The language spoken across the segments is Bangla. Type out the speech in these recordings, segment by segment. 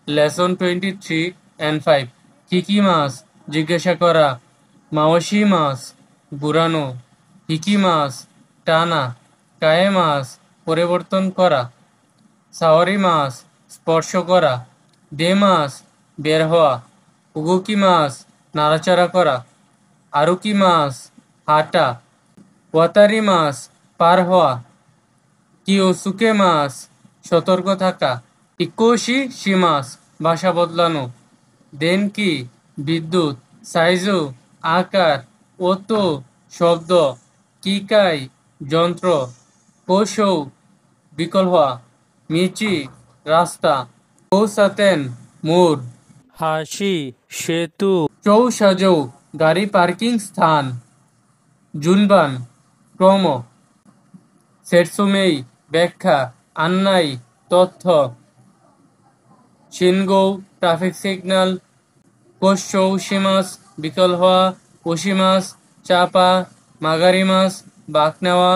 Lesson 23 and 5। কি কি মাছ জিজ্ঞাসা করা, মাওয়াশি মাছ বুড়ানো, কি কি মাছ টানা, কায়ে মাছ পরিবর্তন করা, সাওয়ারি মাছ স্পর্শ করা, দে মাছ বের হওয়া, উগুকি মাছ নাড়াচাড়া করা, আরুকি মাছ হাঁটা, ওয়াতারি মাছ পার হওয়া, কিওসুকে মাছ সতর্ক থাকা, ইকোশি শিমাস ভাষা বদলানো, দেনকি বিদ্যুৎ, সাইজু আকার, ওতো শব্দ, কিকাই যন্ত্র, কৌশৌ বিকল হওয়া, মিচি রাস্তা, কৌসাতেন মোড়, হাসি সেতু, চৌসাজৌ গাড়ি পার্কিং স্থান, জুনবান ক্রম, সেটসুমেই ব্যাখ্যা, আন্নাই তথ্য, শিনগৌ ট্রাফিক সিগন্যাল, কোশৌ শিমাস বিকল হওয়া, ওশিমাস চাপা, মাগারি মাছ বাঁক নেওয়া,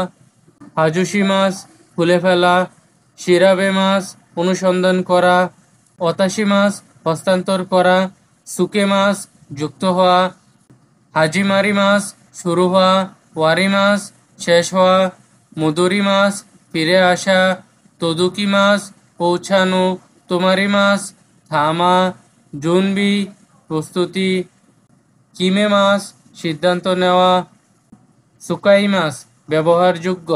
হাজুশি মাছ খুলে ফেলা, শিরাবে মাছ অনুসন্ধান করা, অতাশি মাছ হস্তান্তর করা, সুকে মাছ যুক্ত হওয়া, হাজিমারি মাছ শুরু হওয়া, ওয়ারি মাছ শেষ হওয়া, মুদুরি মাছ ফিরে আসা, তদুকি মাছ পৌঁছানো, তোমারি মাছ থামা, জুনবি প্রস্তুতি, কিমে মাছ সিদ্ধান্ত নেওয়া, সুকাই মাছ ব্যবহারযোগ্য।